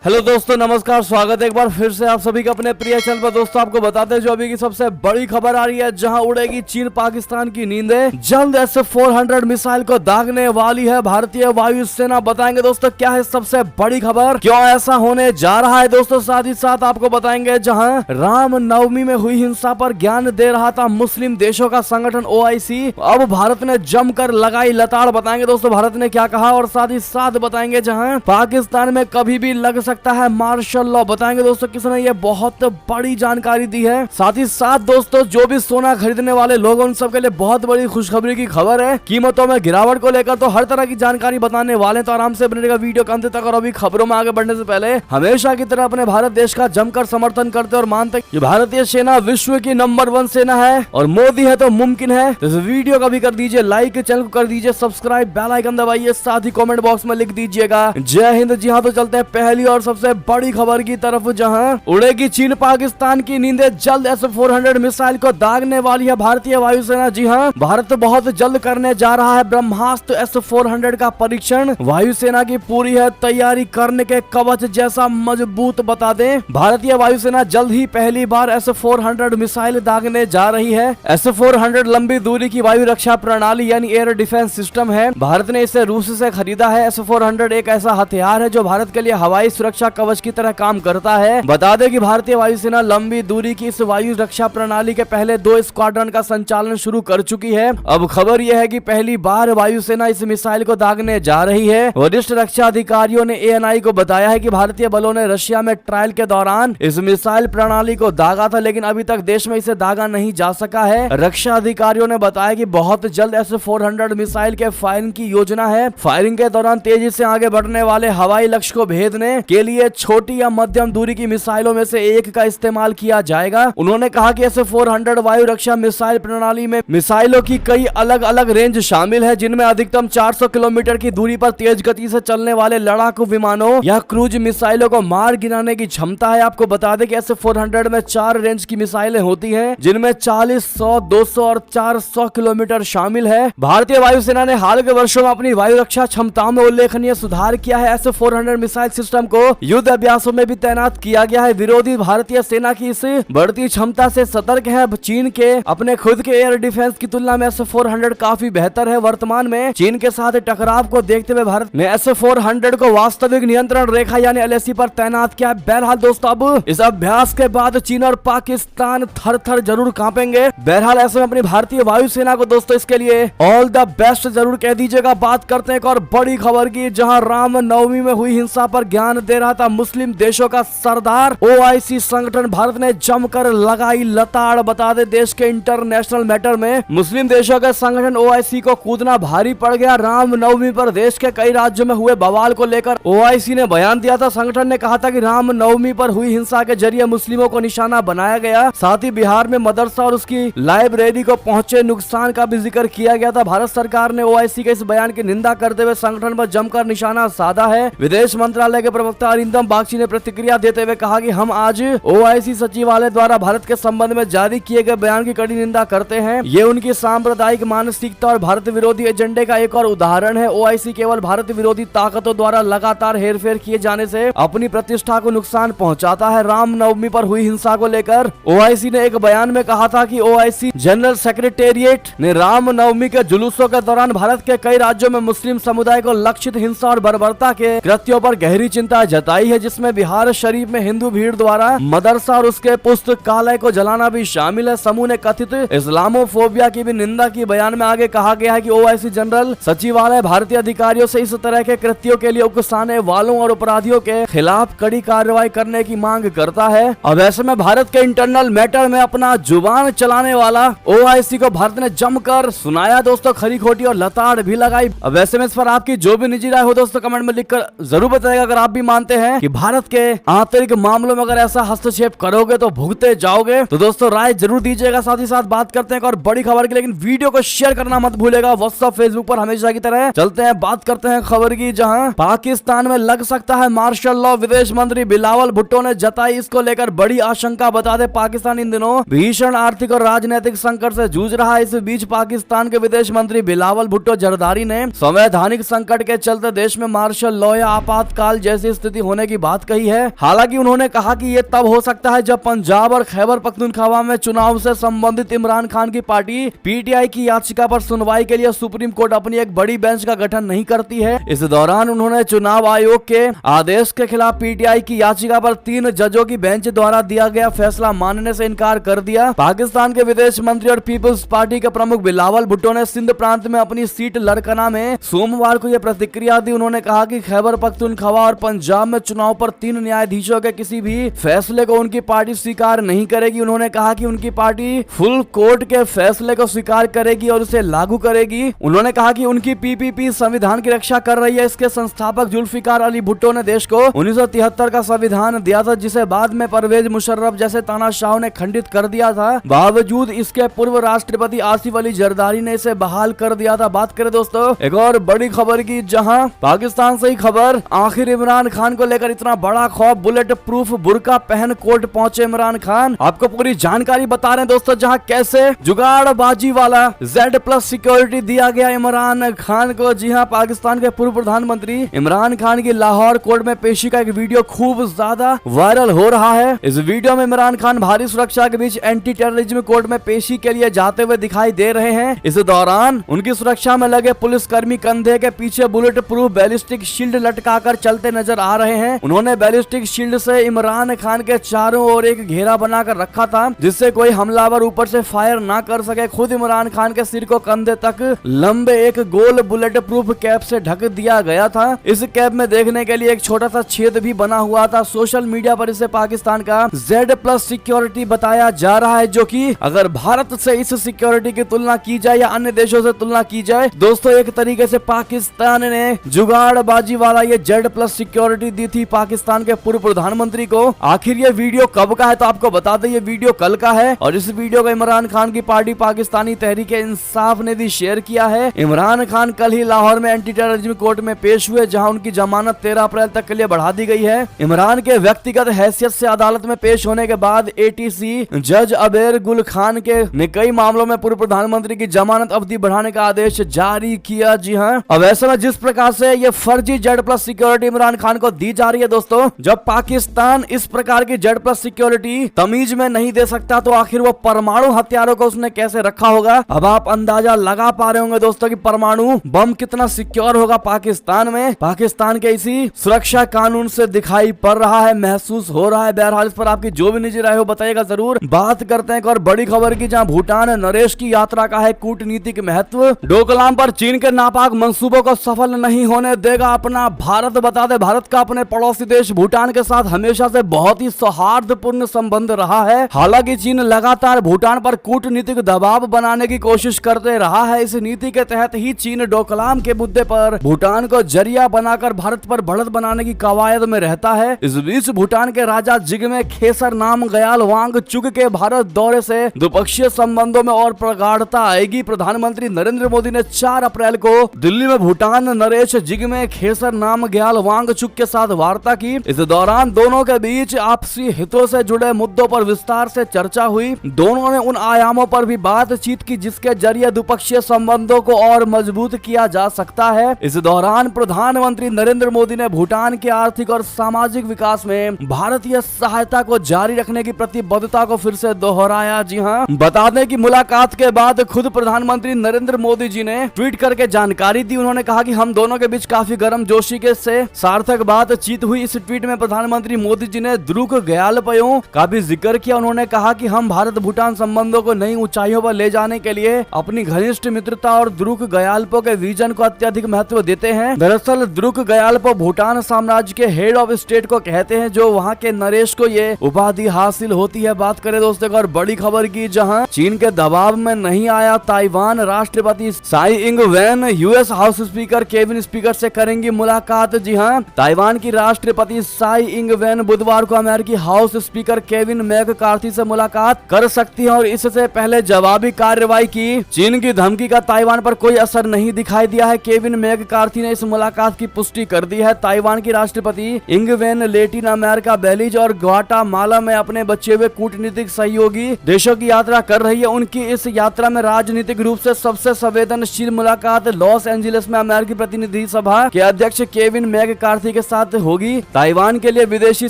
Hello दोस्तों, नमस्कार। स्वागत है एक बार फिर से आप सभी का अपने प्रिय चैनल पर। दोस्तों आपको बताते हैं जो अभी की सबसे बड़ी खबर आ रही है, जहां उड़ेगी चीन पाकिस्तान की नींदें। जल्द S-400 मिसाइल को दागने वाली है भारतीय वायुसेना। बताएंगे दोस्तों क्या है सबसे बड़ी खबर, क्यों ऐसा होने जा रहा है दोस्तों। साथ ही साथ आपको बताएंगे जहां राम नवमी में हुई हिंसा पर ज्ञान दे रहा था मुस्लिम देशों का संगठन OIC, अब भारत ने जमकर लगाई लताड़। बताएंगे दोस्तों भारत ने क्या कहा, और साथ ही साथ बताएंगे जहां पाकिस्तान में कभी भी लग सकता है मार्शल लॉ। बताएंगे दोस्तों किसने ये बहुत बड़ी जानकारी दी है। साथ ही साथ दोस्तों जो भी सोना खरीदने वाले लोग उन सबके लिए बहुत बड़ी खुशखबरी की खबर है। कीमतों में गिरावट को लेकर तो हर तरह की जानकारी बताने वाले, तो आराम से बनेगा वीडियो के अंत तक। और अभी खबरों में आगे बढ़ने से पहले हमेशा की तरह अपने भारत देश का जमकर समर्थन करते और मानते कि भारतीय सेना विश्व की नंबर 1 सेना है और मोदी है तो मुमकिन है। तो इस वीडियो का भी कर दीजिए लाइक, चैनल को कर दीजिए सब्सक्राइब, बेल आइकन दबाइए, साथ ही कमेंट बॉक्स में लिख दीजिएगा जय हिंद। जी हाँ, तो चलते हैं पहली और सबसे बड़ी खबर की तरफ, जहां उड़ेगी चीन पाकिस्तान की नींदें। जल्द S-400 मिसाइल को दागने वाली है भारतीय वायुसेना। जी हाँ, भारत बहुत जल्द करने जा रहा है ब्रह्मास्त्र S-400 का परीक्षण। वायुसेना की पूरी है तैयारी, करने के कवच जैसा मजबूत। बता दें भारतीय वायुसेना जल्द ही पहली बार S-400 मिसाइल दागने जा रही है। S-400 लंबी दूरी की वायु रक्षा प्रणाली यानी एयर डिफेंस सिस्टम है। भारत ने इसे रूस से खरीदा है। S-400 एक ऐसा हथियार है जो भारत के लिए हवाई सुरक्षा कवच की तरह काम करता है। बता दें कि भारतीय वायुसेना लंबी दूरी की इस वायु रक्षा प्रणाली के पहले 2 स्क्वाड्रन का संचालन शुरू कर चुकी है। अब खबर यह है कि पहली बार वायुसेना इस मिसाइल को दागने जा रही है। वरिष्ठ रक्षा अधिकारियों ने ANI को बताया है कि भारतीय बलों ने रशिया में ट्रायल के दौरान इस मिसाइल प्रणाली को दागा था, लेकिन अभी तक देश में इसे दागा नहीं जा सका है। रक्षा अधिकारियों ने बताया कि बहुत जल्द S-400 मिसाइल के फायरिंग की योजना है। फायरिंग के दौरान तेजी से आगे बढ़ने वाले हवाई लक्ष्य को भेदने के लिए छोटी या मध्यम दूरी की मिसाइलों में से एक का इस्तेमाल किया जाएगा। उन्होंने कहा कि S-400 वायु रक्षा मिसाइल प्रणाली में मिसाइलों की कई अलग अलग रेंज शामिल है, जिनमें अधिकतम 400 किलोमीटर की दूरी पर तेज गति से चलने वाले लड़ाकू विमानों या क्रूज मिसाइलों को मार गिराने की क्षमता है। आपको बता दें कि S-400 में 4 रेंज की मिसाइलें होती हैं, जिनमें 40, 100, 200 और 400 किलोमीटर शामिल है। भारतीय वायुसेना ने हाल के वर्षों में अपनी वायु रक्षा क्षमताओं में उल्लेखनीय सुधार किया है। S-400 मिसाइल सिस्टम को युद्ध अभ्यासों में भी तैनात किया गया है। विरोधी भारतीय सेना की इस बढ़ती क्षमता से सतर्क है। चीन के अपने खुद के एयर डिफेंस की तुलना में S-400 काफी बेहतर है। वर्तमान में चीन के साथ टकराव को देखते हुए भारत ने S-400 को वास्तविक नियंत्रण रेखा यानी LAC पर तैनात किया है। बहरहाल दोस्तों अब इस अभ्यास के बाद चीन और पाकिस्तान थर थर जरूर कांपेंगे। बहरहाल ऐसे में अपनी भारतीय वायुसेना को दोस्तों इसके लिए ऑल द बेस्ट जरूर कह दीजिएगा। बात करते हैं एक और बड़ी खबर की, जहां राम नवमी में हुई हिंसा पर ज्ञान दे रहा था मुस्लिम देशों का सरदार OIC संगठन। भारत ने जमकर लगाई लताड़। बता दे देश के इंटरनेशनल मैटर में मुस्लिम देशों के संगठन OIC को कूदना भारी पड़ गया। राम नवमी पर देश के कई राज्यों में हुए बवाल को लेकर OIC ने बयान दिया था। संगठन ने कहा था कि राम नवमी पर हुई हिंसा के जरिए मुस्लिमों को निशाना बनाया गया। साथ ही बिहार में मदरसा और उसकी लाइब्रेरी को पहुंचे नुकसान का भी जिक्र किया गया था। भारत सरकार ने OIC के इस बयान की निंदा करते हुए संगठन पर जमकर निशाना साधा है। विदेश मंत्रालय के प्रवक्ता अरिंदम बागची ने प्रतिक्रिया देते हुए कहा कि हम आज OIC सचिवालय द्वारा भारत के संबंध में जारी किए गए बयान की कड़ी निंदा करते हैं। ये उनकी सांप्रदायिक मानसिकता और भारत विरोधी एजेंडे का एक और उदाहरण है। OIC केवल भारत विरोधी ताकतों द्वारा लगातार हेरफेर किए जाने से अपनी प्रतिष्ठा को नुकसान पहुंचाता है। राम नवमी पर हुई हिंसा को लेकर OIC ने एक बयान में कहा था कि OIC जनरल सेक्रेटेरिएट ने राम नवमी के जुलूसों के दौरान भारत के कई राज्यों में मुस्लिम समुदाय को लक्षित हिंसा और बर्बरता के कृत्यों पर गहरी चिंता जताई है, जिसमें बिहार शरीफ में हिंदू भीड़ द्वारा मदरसा और उसके पुस्तकालय को जलाना भी शामिल है। समूह ने कथित इस्लामोफोबिया की भी निंदा की। बयान में आगे कहा गया है कि OIC जनरल सचिवालय भारतीय अधिकारियों से इस तरह के कृत्यों के लिए उकसाने वालों और अपराधियों के खिलाफ कड़ी कार्रवाई करने की मांग करता है। अब ऐसे में भारत के इंटरनल मैटर में अपना जुबान चलाने वाला OIC को भारत ने जमकर सुनाया दोस्तों, खरी खोटी और लताड़ भी लगाई। अब ऐसे में इस पर आपकी जो भी निजी राय हो दोस्तों कमेंट में लिखकर जरूर बताइएगा। अगर आप भी मानते हैं कि भारत के आंतरिक मामलों में अगर ऐसा हस्तक्षेप करोगे तो भुगते जाओगे, तो दोस्तों राय जरूर दीजिएगा। साथ ही साथ बात करते हैं और बड़ी खबर की, लेकिन वीडियो को शेयर करना मत भूलेगा। व्हाट्सएप फेसबुक पर हमेशा की तरह चलते हैं। बात करते हैं खबर की, जहां पाकिस्तान में लग सकता है मार्शल लॉ। विदेश मंत्री बिलावल भुट्टो ने जताई इसको लेकर बड़ी आशंका। बता दे पाकिस्तान इन दिनों भीषण आर्थिक और राजनीतिक संकट से जूझ रहा है। इस बीच पाकिस्तान के विदेश मंत्री बिलावल भुट्टो जरदारी ने संवैधानिक संकट के चलते देश में मार्शल लॉ या आपातकाल जैसी उपस्थिति होने की बात कही है। हालांकि उन्होंने कहा कि ये तब हो सकता है जब पंजाब और खैबर पख्तूनख्वा में चुनाव से संबंधित इमरान खान की पार्टी पीटीआई की याचिका पर सुनवाई के लिए सुप्रीम कोर्ट अपनी एक बड़ी बेंच का गठन नहीं करती है। इस दौरान उन्होंने चुनाव आयोग के आदेश के खिलाफ पीटीआई की याचिका पर 3 जजों की बेंच द्वारा दिया गया फैसला मानने से इनकार कर दिया। पाकिस्तान के विदेश मंत्री और पीपल्स पार्टी के प्रमुख बिलावल भुट्टो ने सिंध प्रांत में अपनी सीट लड़कना में सोमवार को यह प्रतिक्रिया दी। उन्होंने कहा कि खैबर पख्तूनख्वा और पंजाब में चुनाव पर 3 न्यायाधीशों के किसी भी फैसले को उनकी पार्टी स्वीकार नहीं करेगी। उन्होंने कहा कि उनकी पार्टी फुल कोर्ट के फैसले को स्वीकार करेगी और उसे लागू करेगी। उन्होंने कहा कि उनकी पीपीपी संविधान की रक्षा कर रही है। इसके संस्थापक जुल्फिकार अली भुट्टो ने देश को 1973 का संविधान दिया था, जिसे बाद में परवेज मुशर्रफ जैसे तानाशाहों ने खंडित कर दिया था। बावजूद इसके पूर्व राष्ट्रपति आसिफ अली जरदारी ने इसे बहाल कर दिया था। बात करें दोस्तों एक और बड़ी खबर की, जहां पाकिस्तान से ही खबर, आखिर इमरान खान को लेकर इतना बड़ा खौफ, बुलेट प्रूफ बुर्का पहन कोर्ट पहुंचे इमरान खान। आपको पूरी जानकारी बता रहे हैं दोस्तों, जहां कैसे जुगाड़बाजी वाला Z+ सिक्योरिटी दिया गया इमरान खान को। जी हां, पाकिस्तान के पूर्व प्रधानमंत्री इमरान खान की लाहौर कोर्ट में पेशी का एक वीडियो खूब ज्यादा वायरल हो रहा है। इस वीडियो में इमरान खान भारी सुरक्षा के बीच एंटी टेररिज्म कोर्ट में पेशी के लिए जाते हुए दिखाई दे रहे हैं। इस दौरान उनकी सुरक्षा में लगे पुलिसकर्मी कंधे के पीछे बुलेट प्रूफ बैलिस्टिक शील्ड लटकाकर चलते नजर आ रहे हैं। उन्होंने बैलिस्टिक शील्ड से इमरान खान के चारों ओर एक घेरा बनाकर रखा था, जिससे कोई हमलावर ऊपर से फायर ना कर सके। खुद इमरान खान के सिर को कंधे तक लंबे एक गोल बुलेट प्रूफ कैप से ढक दिया गया था। इस कैप में देखने के लिए एक छोटा सा छेद भी बना हुआ था। सोशल मीडिया पर इसे पाकिस्तान का Z+ सिक्योरिटी बताया जा रहा है, जो कि अगर भारत से इस सिक्योरिटी की तुलना की जाए या अन्य देशों से तुलना की जाए दोस्तों, एक तरीके से पाकिस्तान ने जुगाड़बाजी वाला ये Z+ सिक्योरिटी दी थी पाकिस्तान के पूर्व प्रधानमंत्री को। आखिर ये वीडियो कब का है तो आपको बता दें, ये वीडियो कल का है और इस वीडियो को इमरान खान की पार्टी पाकिस्तानी तहरीक इंसाफ ने भी शेयर किया है। इमरान खान कल ही लाहौर में एंटी टेररिज्म कोर्ट में पेश हुए, जहां उनकी जमानत 13 अप्रैल तक के लिए बढ़ा दी गई है। इमरान के व्यक्तिगत हैसियत से अदालत में पेश होने के बाद ATC जज अबेर गुल खान ने कई मामलों में पूर्व प्रधानमंत्री की जमानत अवधि बढ़ाने का आदेश जारी किया। जी हाँ, अब ऐसे में जिस प्रकार से ये फर्जी Z+ सिक्योरिटी इमरान खान को दी जा रही है दोस्तों, जब पाकिस्तान इस प्रकार की Z+ सिक्योरिटी तमीज में नहीं दे सकता तो आखिर वो परमाणु हथियारों को उसने कैसे रखा होगा। अब आप अंदाजा लगा पा रहे होंगे दोस्तों कि परमाणु बम कितना सिक्योर होगा पाकिस्तान में। पाकिस्तान के इसी सुरक्षा कानून से दिखाई पड़ रहा है, महसूस हो रहा है। बहरहाल इस पर आपकी जो भी निजी राय हो बताइएगा जरूर। बात करते हैं एक और बड़ी खबर की, जहां भूटान नरेश की यात्रा का है कूटनीतिक महत्व। डोकलाम पर चीन के नापाक मंसूबों को सफल नहीं होने देगा अपना भारत। बता दे, भारत का अपने पड़ोसी देश भूटान के साथ हमेशा से बहुत ही सौहार्दपूर्ण संबंध रहा है। हालांकि चीन लगातार भूटान पर कूटनीतिक दबाव बनाने की कोशिश करते रहा है। इस नीति के तहत ही चीन डोकलाम के मुद्दे पर भूटान को जरिया बनाकर भारत पर बढ़त बनाने की कवायद में रहता है। इस बीच भूटान के राजा जिग्मे खेसर नामग्याल वांगचुक के भारत दौरे से द्विपक्षीय संबंधों में और प्रगाढ़ता आएगी। प्रधानमंत्री नरेंद्र मोदी ने 4 अप्रैल को दिल्ली में भूटान नरेश जिग्मे खेसर नामग्याल वांगचुक के साथ वार्ता की। इस दौरान दोनों के बीच आपसी हितों से जुड़े मुद्दों पर विस्तार से चर्चा हुई। दोनों ने उन आयामों पर भी बातचीत की जिसके जरिए द्विपक्षीय संबंधों को और मजबूत किया जा सकता है। इस दौरान प्रधानमंत्री नरेंद्र मोदी ने भूटान के आर्थिक और सामाजिक विकास में भारतीय सहायता को जारी रखने की प्रतिबद्धता को फिर से दोहराया। जी हाँ, बता दें कि मुलाकात के बाद खुद प्रधानमंत्री नरेंद्र मोदी जी ने ट्वीट करके जानकारी दी। उन्होंने कहा कि हम दोनों के बीच काफी गर्मजोशी के से सार्थक बातचीत हुई। इस ट्वीट में प्रधानमंत्री मोदी जी ने द्रुक गयालपों का भी जिक्र किया। उन्होंने कहा कि हम भारत भूटान संबंधों को नई ऊंचाइयों पर ले जाने के लिए अपनी घनिष्ठ मित्रता और द्रुक गयालपो के विजन को अत्यधिक महत्व देते हैं। दरअसल द्रुक गयालपो भूटान साम्राज्य के हेड ऑफ स्टेट को कहते हैं, जो वहाँ के नरेश को ये उपाधि हासिल होती है। बात करें दोस्तों और बड़ी खबर की, जहां चीन के दबाव में नहीं आया ताइवान राष्ट्रपति Sai Ing Wen US house speaker Kevin speaker से करेंगी मुलाकात। जी हां, ताइवान की राष्ट्रपति साई इंग वेन बुधवार को अमेरिकी हाउस स्पीकर केविन मैककार्थी से मुलाकात कर सकती है और इससे पहले जवाबी कार्रवाई की। चीन की धमकी का ताइवान पर कोई असर नहीं दिखाई दिया है। केविन मैककार्थी ने इस मुलाकात की पुष्टि कर दी है। ताइवान की राष्ट्रपति इंग वेन लैटिन अमेरिका, बेलीज और ग्वाटामाला में अपने बचे हुए कूटनीतिक सहयोगी देशों की यात्रा कर रही है। उनकी इस यात्रा में राजनीतिक रूप से सबसे संवेदनशील मुलाकात लॉस एंजलिस में अमेरिकी प्रतिनिधि सभा के अध्यक्ष केविन मैककार्थी के साथ साथ होगी। ताइवान के लिए विदेशी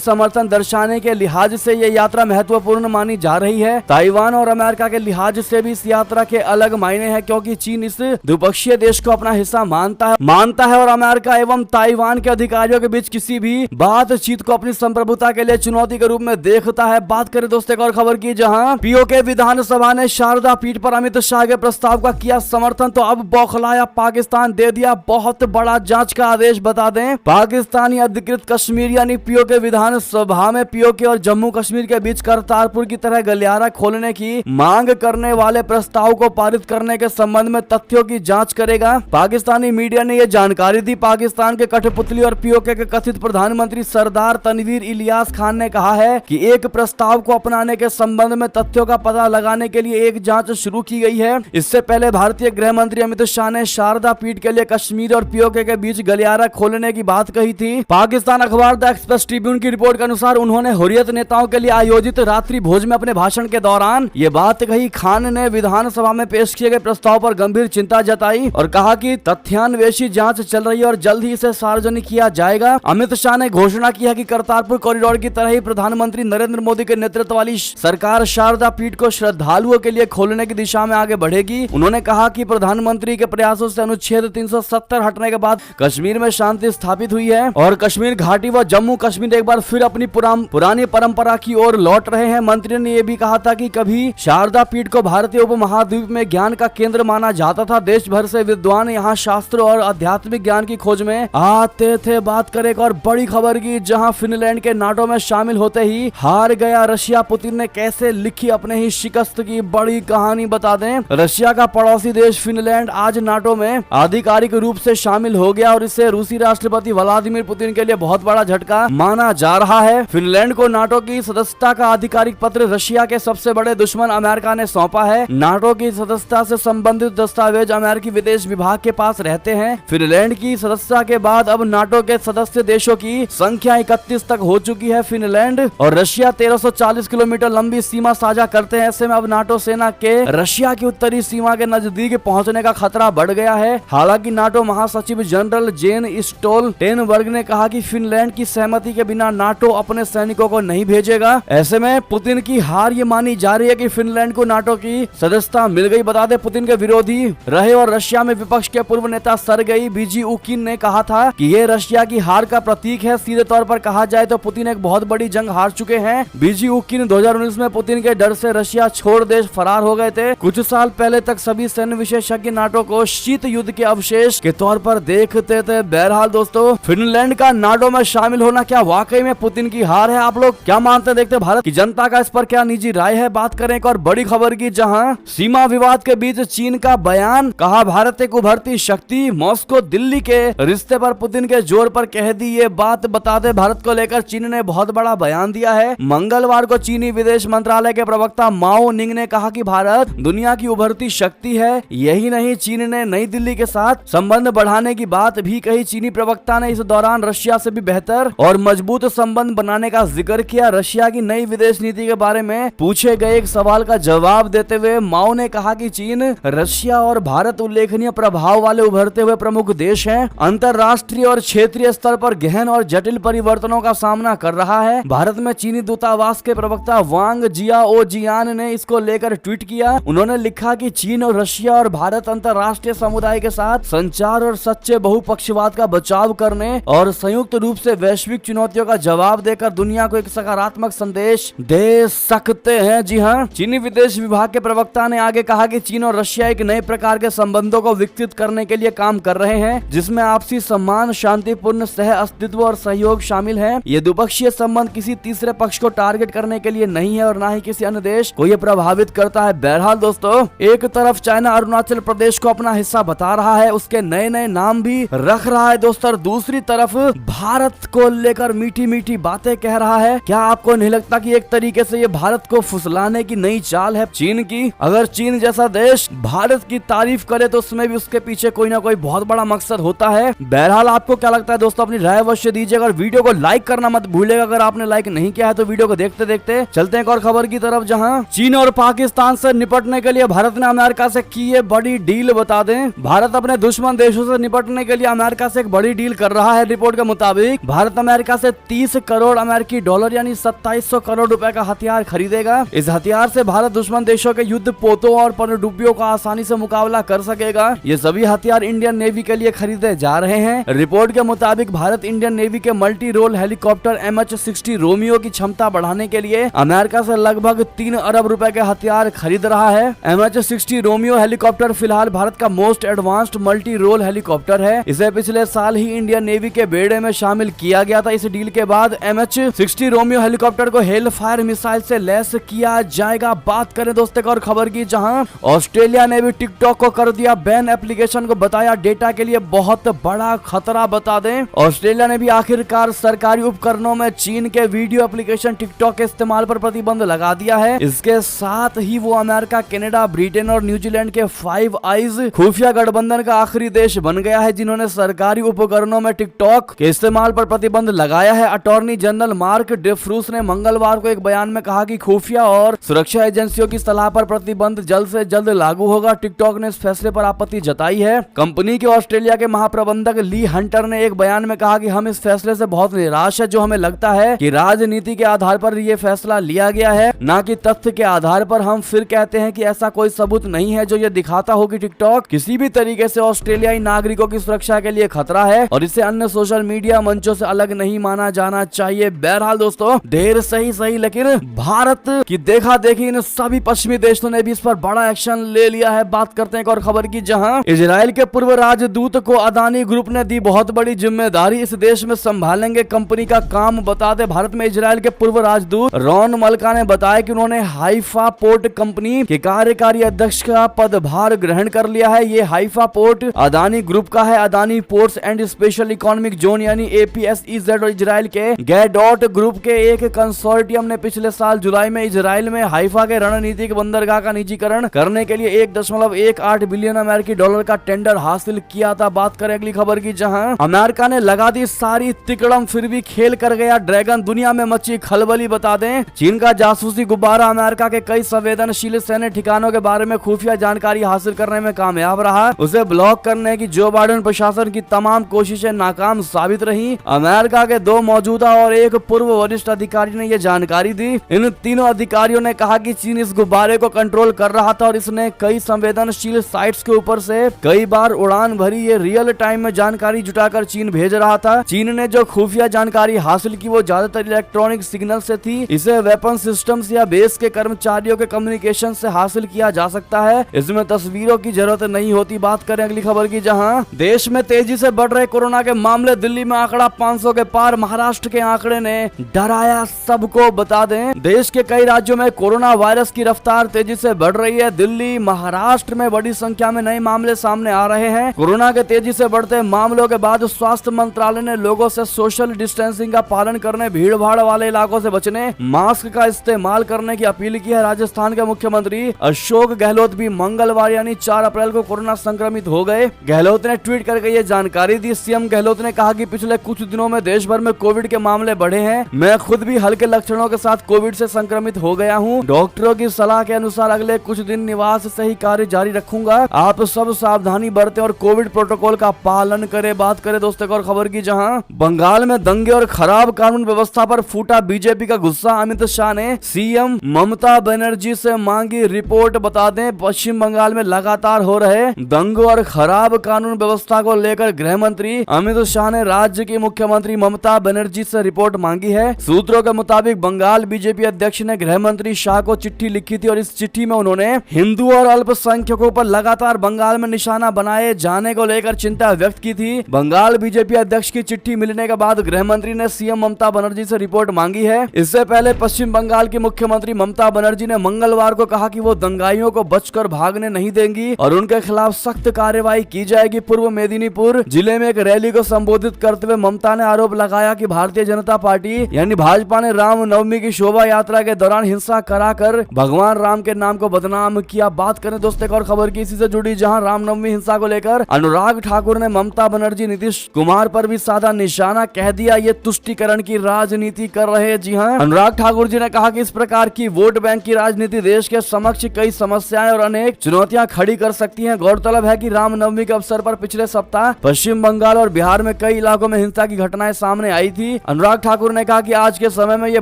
समर्थन दर्शाने के लिहाज से ये यात्रा महत्वपूर्ण मानी जा रही है। ताइवान और अमेरिका के लिहाज से भी इस यात्रा के अलग मायने हैं, क्योंकि चीन इस द्विपक्षीय देश को अपना हिस्सा मानता है और अमेरिका एवं ताइवान के अधिकारियों के बीच किसी भी बातचीत को अपनी संप्रभुता के लिए चुनौती के रूप में देखता है। बात करें दोस्तों एक और खबर की, जहां पीओके विधानसभा ने शारदा पीठ पर अमित शाह के प्रस्ताव का किया समर्थन, तो अब बौखलाया पाकिस्तान, दे दिया बहुत बड़ा जांच का आदेश। बता दें, पाकिस्तानी अधिकृत कश्मीर यानी पीओके विधानसभा में पीओके और जम्मू कश्मीर के बीच करतारपुर की तरह गलियारा खोलने की मांग करने वाले प्रस्ताव को पारित करने के संबंध में तथ्यों की जांच करेगा। पाकिस्तानी मीडिया ने यह जानकारी दी। पाकिस्तान के कठपुतली और पीओके के कथित प्रधानमंत्री सरदार तनवीर इलियास खान ने कहा है कि एक प्रस्ताव को अपनाने के संबंध में तथ्यों का पता लगाने के लिए एक जांच शुरू की गई है। इससे पहले भारतीय गृह मंत्री अमित शाह ने शारदा पीठ के लिए कश्मीर और पीओके के बीच गलियारा खोलने की बात कही थी। पाकिस्तान अखबार द एक्सप्रेस ट्रिब्यून की रिपोर्ट के अनुसार उन्होंने हुर्रियत नेताओं के लिए आयोजित रात्रि भोज में अपने भाषण के दौरान ये बात कही। खान ने विधानसभा में पेश किए गए प्रस्ताव पर गंभीर चिंता जताई और कहा कि तथ्यान्वेषी जांच चल रही है और जल्द ही इसे सार्वजनिक किया जाएगा। अमित शाह ने घोषणा की है कि करतारपुर कॉरिडोर की तरह ही प्रधानमंत्री नरेंद्र मोदी के नेतृत्व वाली सरकार शारदा पीठ को श्रद्धालुओं के लिए खोलने की दिशा में आगे बढ़ेगी। उन्होंने कहा कि प्रधानमंत्री के प्रयासों से अनुच्छेद 370 हटने के बाद कश्मीर में शांति स्थापित हुई है और कश्मीर घाटी व जम्मू कश्मीर एक बार फिर अपनी पुरानी परंपरा की ओर लौट रहे हैं। मंत्री ने यह भी कहा था कि कभी शारदा पीठ को भारतीय उपमहाद्वीप में ज्ञान का केंद्र माना जाता था। देश भर से विद्वान यहाँ शास्त्र और आध्यात्मिक ज्ञान की खोज में आते थे। बात करें एक और बड़ी खबर की, जहां फिनलैंड के नाटो में शामिल होते ही हार गया रशिया। पुतिन ने कैसे लिखी अपने ही शिकस्त की बड़ी कहानी। बता दें, रशिया का पड़ोसी देश फिनलैंड आज नाटो में आधिकारिक रूप से शामिल हो गया और इसे रूसी राष्ट्रपति व्लादिमीर पुतिन के लिए बहुत बड़ा झटका माना जा रहा है। फिनलैंड को नाटो की सदस्यता का आधिकारिक पत्र रशिया के सबसे बड़े दुश्मन अमेरिका ने सौंपा है। नाटो की सदस्यता से संबंधित दस्तावेज अमेरिकी विदेश विभाग के पास रहते हैं। फिनलैंड की सदस्यता के बाद अब नाटो के सदस्य देशों की संख्या 31 तक हो चुकी है। फिनलैंड और रशिया 1340 किलोमीटर लंबी सीमा साझा करते हैं। ऐसे में अब नाटो सेना के रशिया की उत्तरी सीमा के नजदीक पहुंचने का खतरा बढ़ गया है। हालांकि नाटो महासचिव जनरल जेन स्टोल्टेनबर्ग ने कहा कि फिनलैंड की सहमति के बिना नाटो अपने सैनिकों को नहीं भेजेगा। ऐसे में पुतिन की हार ये मानी जा रही है कि फिनलैंड को नाटो की सदस्यता मिल गई। बता दें, पुतिन के विरोधी रहे और रशिया में विपक्ष के पूर्व नेता सरगेई बिजिउकिन ने कहा था कि ये रशिया की हार का प्रतीक है। सीधे तौर पर कहा जाए तो पुतिन एक बहुत बड़ी जंग हार चुके हैं। बिजिउकिन 2019 में पुतिन के डर से रशिया छोड़ देश फरार हो गए थे। कुछ साल पहले तक सभी सैन्य विशेषज्ञ नाटो को शीत युद्ध के अवशेष के तौर पर देखते थे। बहरहाल दोस्तों, फिनलैंड का नाटो में शामिल होना क्या वाकई में पुतिन की हार है? आप लोग क्या मानते हैं? देखते भारत की जनता का इस पर क्या निजी राय है। बात करें एक और बड़ी खबर की, जहां सीमा विवाद के बीच चीन का बयान, कहा भारत एक उभरती शक्ति, मॉस्को दिल्ली के रिश्ते पर पुतिन के जोर पर कह दी ये बात। बता दे, भारत को लेकर चीन ने बहुत बड़ा बयान दिया है। मंगलवार को चीनी विदेश मंत्रालय के प्रवक्ता माओ निंग ने कहा कि भारत दुनिया की उभरती शक्ति है। यही नहीं, चीन ने नई दिल्ली के साथ संबंध बढ़ाने की बात भी कही। चीनी प्रवक्ता ने इस दौरान रशिया से भी बेहतर और मजबूत संबंध बनाने का जिक्र किया। रशिया की नई विदेश नीति के बारे में पूछे गए एक सवाल का जवाब देते हुए माओ ने कहा कि चीन, रशिया और भारत उल्लेखनीय प्रभाव वाले उभरते हुए प्रमुख देश हैं। अंतरराष्ट्रीय और क्षेत्रीय स्तर पर गहन और जटिल परिवर्तनों का सामना कर रहा है। भारत में चीनी दूतावास के प्रवक्ता वांग जियाओजियान ने इसको लेकर ट्वीट किया। उन्होंने लिखा कि चीन और रशिया और भारत अंतरराष्ट्रीय समुदाय के साथ संचार और सच्चे बहुपक्षवाद का बचाव करने और संयुक्त रूप से वैश्विक चुनौतियों का जवाब देकर दुनिया को एक सकारात्मक संदेश दे सकते हैं। जी हाँ, चीनी विदेश विभाग के प्रवक्ता ने आगे कहा कि चीन और रशिया एक नए प्रकार के संबंधों को विकसित करने के लिए काम कर रहे हैं, जिसमें आपसी सम्मान, शांतिपूर्ण सह अस्तित्व और सहयोग शामिल है। ये द्विपक्षीय संबंध किसी तीसरे पक्ष को टारगेट करने के लिए नहीं है और न ही किसी अन्य देश को ये प्रभावित करता है। बहरहाल दोस्तों, एक तरफ चाइना अरुणाचल प्रदेश को अपना हिस्सा बता रहा है, उसके नए नए नाम भी रख रहा है दोस्तों, दूसरी तरफ भारत को लेकर मीठी मीठी बातें कह रहा है। क्या आपको नहीं लगता कि एक तरीके से ये भारत को फुसलाने की नई चाल है चीन की? अगर चीन जैसा देश भारत की तारीफ करे तो उसमें भी उसके पीछे कोई ना कोई बहुत बड़ा मकसद होता है। बहरहाल आपको क्या लगता है दोस्तों? अपनी राय अवश्य दीजिएगा और वीडियो को लाइक करना मत भूलिएगा। अगर आपने लाइक नहीं किया है तो वीडियो को देखते देखते चलते हैं एक और खबर की तरफ, जहां चीन और पाकिस्तान से निपटने के लिए भारत ने अमेरिका से की ये बड़ी डील। बता दें, भारत अपने दुश्मन देशों से निपटने के लिए अमेरिका से एक बड़ी डील कर रहा है। रिपोर्ट के मुताबिक भारत अमेरिका से 30 करोड़ अमेरिकी डॉलर यानी 2700 करोड़ रुपए का हथियार खरीदेगा। इस हथियार से भारत दुश्मन देशों के युद्ध पोतों और पनडुब्बियों का आसानी से मुकाबला कर सकेगा। ये सभी हथियार इंडियन नेवी के लिए खरीदे जा रहे हैं। रिपोर्ट के मुताबिक भारत इंडियन नेवी के multi role helicopter MH-60 Romeo की क्षमता बढ़ाने के लिए अमेरिका से लगभग 3 अरब रुपए के हथियार खरीद रहा है। MH-60 रोमियो हेलीकॉप्टर फिलहाल भारत का most advanced multi role helicopter है। इसे पिछले साल ही इंडियन नेवी के बेड़े में शामिल किया गया था। इस डील के बाद MH-60 रोमियो हेलीकॉप्टर को हेल फायर मिसाइल से लैस किया जाएगा। बात करें दोस्तों और खबर की, जहां ऑस्ट्रेलिया ने भी टिकटॉक को कर दिया बैन। एप्लीकेशन को बताया डेटा के लिए बहुत बड़ा खतरा। बता दें ऑस्ट्रेलिया ने भी आखिरकार सरकारी उपकरणों में चीन के वीडियो एप्लीकेशन टिकटॉक के इस्तेमाल पर प्रतिबंध लगा दिया है। इसके साथ ही वो अमेरिका, कनाडा, ब्रिटेन और न्यूजीलैंड के फाइव आइज खुफिया गठबंधन का आखिरी देश बन गया है जिन्होंने सरकारी उपकरणों में टिकटॉक के इस्तेमाल पर प्रतिबंध लगाया है। अटॉर्नी जनरल मार्क डेफ्रूस ने मंगलवार को एक बयान में कहा कि खुफिया और सुरक्षा एजेंसियों की सलाह पर प्रतिबंध जल्द से जल्द लागू होगा। टिकटॉक ने इस फैसले पर आपत्ति जताई है। कंपनी के ऑस्ट्रेलिया के महाप्रबंधक ली हंटर ने एक बयान में कहा कि हम इस फैसले से बहुत निराश है। जो हमें लगता है कि राजनीति के आधार पर यह फैसला लिया गया है, न कि तथ्य के आधार पर। हम फिर कहते हैं कि ऐसा कोई सबूत नहीं है जो ये दिखाता हो कि टिकटॉक किसी भी तरीके से ऑस्ट्रेलियाई नागरिकों की सुरक्षा के लिए खतरा है और इसे अन्य सोशल मीडिया मंचों से अलग नहीं माना जाना चाहिए। बहरहाल दोस्तों, देर सही लेकिन भारत की देखा देखी इन सभी पश्चिमी देशों ने भी इस पर बड़ा एक्शन ले लिया है। बात करते हैं एक और खबर की, जहां इजराइल के पूर्व राजदूत को अदानी ग्रुप ने दी बहुत बड़ी जिम्मेदारी। इस देश में संभालेंगे कंपनी का काम। बता दें भारत में इजराइल के पूर्व राजदूत रॉन मल्का ने बताया कि उन्होंने हाइफा पोर्ट कंपनी के कार्यकारी अध्यक्ष का पदभार ग्रहण कर लिया है। ये हाइफा पोर्ट अदानी ग्रुप का है। Adani ports and special economic zone यानी APSEZ और इजराइल के गैडॉट ग्रुप के एक कंसोर्टियम ने पिछले साल जुलाई में इजराइल में हाइफा के रणनीतिक बंदरगाह का निजीकरण करने के लिए 1.18 बिलियन अमेरिकी डॉलर का टेंडर हासिल किया था। बात करें अगली खबर की, जहां अमेरिका ने लगा दी सारी तिकड़म फिर भी खेल कर गया ड्रैगन। दुनिया में मची खलबली। बता दें चीन का जासूसी गुब्बारा अमेरिका के कई संवेदनशील सैन्य ठिकानों के बारे में खुफिया जानकारी हासिल करने में कामयाब रहा। उसे ब्लॉक करने की जो बाइडेन प्रशासन की तमाम कोशिशें नाकाम साबित रही। अमेरिका के 2 मौजूदा और एक पूर्व वरिष्ठ अधिकारी ने यह जानकारी दी। इन तीनों अधिकारियों ने कहा कि चीन इस गुब्बारे को कंट्रोल कर रहा था और इसने कई संवेदनशील साइट्स के ऊपर से कई बार उड़ान भरी। ये रियल टाइम में जानकारी जुटाकर चीन भेज रहा था। चीन ने जो खुफिया जानकारी हासिल की वो ज्यादातर इलेक्ट्रॉनिक सिग्नल से थी। इसे वेपन सिस्टम्स या बेस के कर्मचारियों के कम्युनिकेशन से हासिल किया जा सकता है। इसमें तस्वीरों की जरूरत नहीं होती। बात करें अगली खबर की, जहां देश में तेजी से बढ़ रहे कोरोना के मामले। दिल्ली में आंकड़ा 500 के पार। महाराष्ट्र के आंकड़े ने डराया सबको। बता दें देश के कई राज्यों में कोरोना वायरस की रफ्तार तेजी से बढ़ रही है। दिल्ली, महाराष्ट्र में बड़ी संख्या में नए मामले सामने आ रहे हैं। कोरोना के तेजी से बढ़ते मामलों के बाद स्वास्थ्य मंत्रालय ने लोगों से सोशल डिस्टेंसिंग का पालन करने, भीड़ भाड़ वाले इलाकों से बचने, मास्क का इस्तेमाल करने की अपील की है। राजस्थान के मुख्यमंत्री अशोक गहलोत भी मंगलवार यानी 4 अप्रैल को कोरोना संक्रमित हो गए। गहलोत ने ट्वीट करके ये जानकारी दी। सीएम गहलोत ने कहा कि पिछले कुछ दिनों में देश भर में कोविड के मामले बढ़े हैं। मैं खुद भी हल्के लक्षणों के साथ कोविड से संक्रमित हो गया हूं। डॉक्टरों की सलाह के अनुसार अगले कुछ दिन निवास से ही कार्य जारी रखूंगा। आप सब सावधानी बरतें और कोविड प्रोटोकॉल का पालन करें। बात करें दोस्तों और खबर की, जहां बंगाल में दंगे और खराब कानून व्यवस्था पर फूटा बीजेपी का गुस्सा। अमित शाह ने सीएम ममता बनर्जी से मांगी रिपोर्ट। बता दें पश्चिम बंगाल में लगातार हो रहे दंगों और खराब कानून व्यवस्था को लेकर गृह मंत्री अमित शाह ने राज्य की मुख्यमंत्री ममता बनर्जी से रिपोर्ट मांगी है। सूत्रों के मुताबिक बंगाल बीजेपी अध्यक्ष ने गृह मंत्री शाह को चिट्ठी लिखी थी और इस चिट्ठी में उन्होंने हिंदू और अल्पसंख्यकों पर लगातार बंगाल में निशाना बनाए जाने को लेकर चिंता व्यक्त की थी। बंगाल बीजेपी अध्यक्ष की चिट्ठी मिलने के बाद गृह मंत्री ने सीएम ममता बनर्जी से रिपोर्ट मांगी है। इससे पहले पश्चिम बंगाल की मुख्यमंत्री ममता बनर्जी ने मंगलवार को कहा कि वो दंगाइयों को बचकर भागने नहीं देंगी और उनके खिलाफ सख्त कार्रवाई की जाएगी। पूर्व मेदिनीपुर जिले में एक रैली को संबोधित करते हुए ममता ने आरोप लगाया कि भारतीय जनता पार्टी यानी भाजपा ने रामनवमी की शोभा यात्रा के दौरान हिंसा कराकर भगवान राम के नाम को बदनाम किया। बात करें दोस्तों और खबर की इसी से जुड़ी, जहां रामनवमी हिंसा को लेकर अनुराग ठाकुर ने ममता बनर्जी, नीतीश कुमार पर भी साधा निशाना। कह दिया ये तुष्टीकरण की राजनीति कर रहे हैं। जी हां, अनुराग ठाकुर जी ने कहा कि इस प्रकार की वोट बैंक की राजनीति देश के समक्ष कई समस्याएं और अनेक चुनौतियां खड़ी कर सकती हैं। गौरतलब है कि रामनवमी के अवसर पर पिछले सप्ताह पश्चिम बंगाल और बिहार में कई इलाकों में हिंसा की घटनाएं सामने आई थी। अनुराग ठाकुर ने कहा कि आज के समय में ये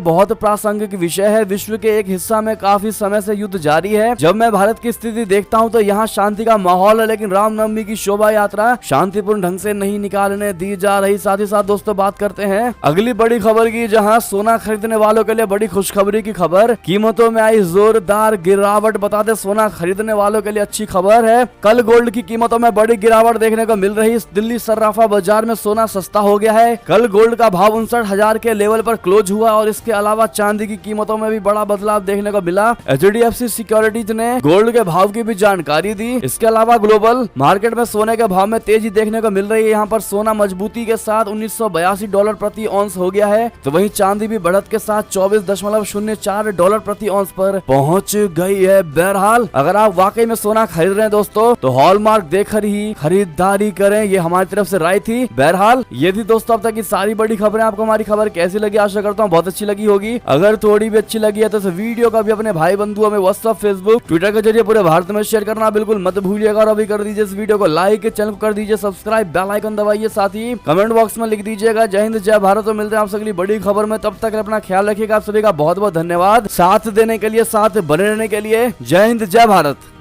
बहुत प्रासंगिक विषय है। विश्व के एक हिस्सा में काफी समय से युद्ध जारी है। जब मैं भारत की स्थिति देखता हूँ तो यहाँ शांति का माहौल है, लेकिन रामनवमी की शोभा यात्रा शांतिपूर्ण ढंग से नहीं निकालने दी जा रही। साथ ही साथ दोस्तों बात करते हैं अगली बड़ी खबर की, जहाँ सोना खरीदने वालों के लिए बड़ी खुशखबरी की खबर। कीमतों में आई जोरदार गिरावट। बता दें सोना खरीदने वालों के लिए अच्छी खबर है। कल गोल्ड की कीमतों में बड़ी गिरावट देखने को मिल रही। दिल्ली सर्राफा बाजार में सोना सस्ता हो गया है। कल गोल्ड का भाव 59,000 के लेवल पर क्लोज हुआ और इसके अलावा चांदी की कीमतों में भी बड़ा बदलाव देखने को मिला। HDFC सिक्योरिटीज ने गोल्ड के भाव की भी जानकारी दी। इसके अलावा ग्लोबल मार्केट में सोने के भाव में तेजी देखने को मिल रही है। यहाँ पर सोना मजबूती के साथ $1982 प्रति औंस हो गया है, तो वहीं चांदी भी बढ़त के साथ $24.04 प्रति औंस पर पहुंच गई है। बहरहाल अगर आप वाकई में सोना खरीद रहे हैं दोस्तों, तो हॉलमार्क देखकर ही खरीदारी करें, ये हमारी तरफ से राय थी। बहरहाल ये थी दोस्तों अब तक की सारी बड़ी खबरें। आपको हमारी खबर कैसी लगी? आशा करता हूँ बहुत अच्छी लगी होगी। अगर थोड़ी भी अच्छी लगी है तो इस वीडियो का भी अपने भाई बंधुओं में व्हाट्सएप, फेसबुक, ट्विटर के जरिए पूरे भारत में शेयर करना बिल्कुल मत भूलिएगा। और अभी कर दीजिए इस वीडियो को लाइक, चैनल को कर दीजिए सब्सक्राइब, बेल आइकन दबाइए, साथ ही कमेंट बॉक्स में लिख दीजिएगा जय हिंद जय भारत। तो मिलते हैं आप अगली बड़ी खबर में, तब तक अपना ख्याल रखिएगा। आप सभी का बहुत बहुत धन्यवाद साथ देने के लिए, साथ बने रहने के लिए। जय हिंद जय भारत।